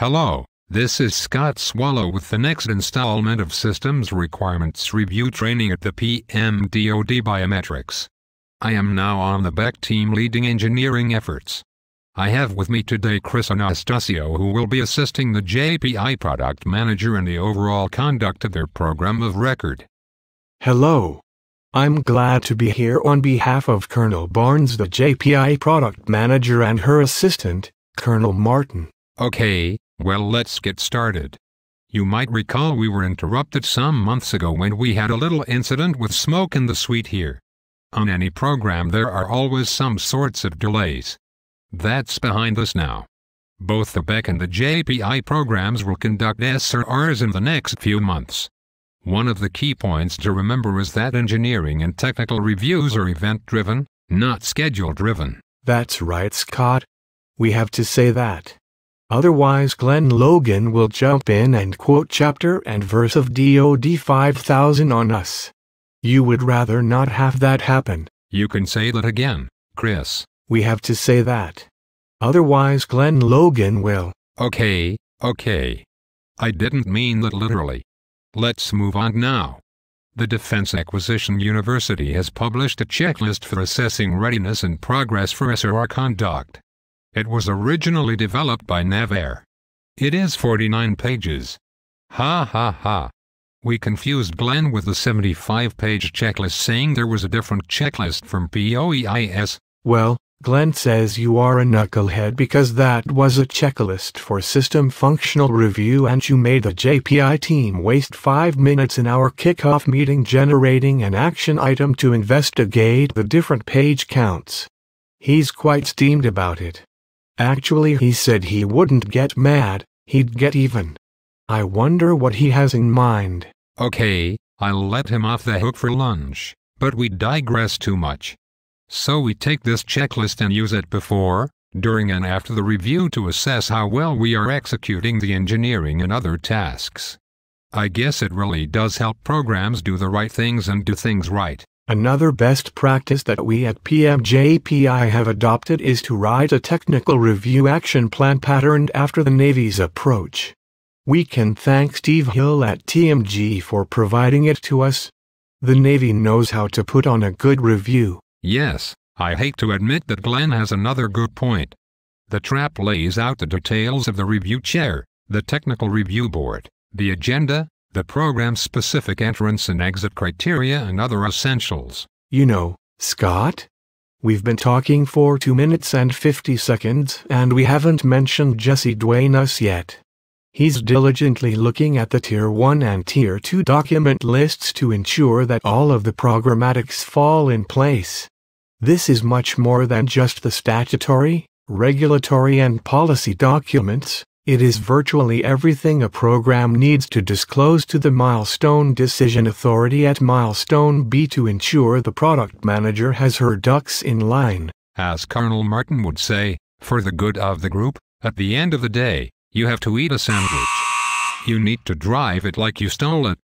Hello, this is Scott Swallow with the next installment of Systems Requirements Review Training at the PMDOD Biometrics. I am now on the Beck team leading engineering efforts. I have with me today Chris Anastasio, who will be assisting the JPI product manager in the overall conduct of their program of record. Hello. I'm glad to be here on behalf of Colonel Barnes, the JPI product manager, and her assistant, Colonel Martin. Okay, well, let's get started. You might recall we were interrupted some months ago when we had a little incident with smoke in the suite here. On any program there are always some sorts of delays. That's behind us now. Both the Beck and the JPI programs will conduct SRRs in the next few months. One of the key points to remember is that engineering and technical reviews are event-driven, not schedule-driven. That's right, Scott. We have to say that. Otherwise Glenn Logan will jump in and quote chapter and verse of DoD 5000 on us. You would rather not have that happen. You can say that again, Chris. We have to say that. Otherwise Glenn Logan will. Okay. I didn't mean that literally. Let's move on now. The Defense Acquisition University has published a checklist for assessing readiness and progress for SRR conduct. It was originally developed by NavAir. It is 49 pages. Ha. We confused Glenn with the 75-page checklist, saying there was a different checklist from POEIS. Well, Glenn says you are a knucklehead because that was a checklist for system functional review and you made the JPI team waste 5 minutes in our kickoff meeting generating an action item to investigate the different page counts. He's quite steamed about it. Actually, he said he wouldn't get mad, he'd get even. I wonder what he has in mind. Okay, I'll let him off the hook for lunch, but we digress too much. So we take this checklist and use it before, during and after the review to assess how well we are executing the engineering and other tasks. I guess it really does help programs do the right things and do things right. Another best practice that we at PMJPI have adopted is to write a technical review action plan patterned after the Navy's approach. We can thank Steve Hill at TMG for providing it to us. The Navy knows how to put on a good review. Yes, I hate to admit that Glenn has another good point. The TRAP lays out the details of the review chair, the technical review board, the agenda, the program-specific entrance and exit criteria and other essentials. You know, Scott, we've been talking for 2 minutes and 50 seconds and we haven't mentioned Jesse Duenas yet. He's diligently looking at the Tier 1 and Tier 2 document lists to ensure that all of the programmatics fall in place. This is much more than just the statutory, regulatory and policy documents. It is virtually everything a program needs to disclose to the Milestone Decision Authority at Milestone B to ensure the product manager has her ducks in line. As Colonel Martin would say, for the good of the group, at the end of the day, you have to eat a sandwich. You need to drive it like you stole it.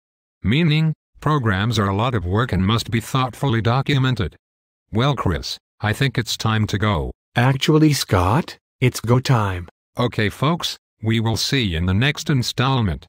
Meaning, programs are a lot of work and must be thoughtfully documented. Well, Chris, I think it's time to go. Actually, Scott, it's go time. Okay, folks. We will see you in the next installment.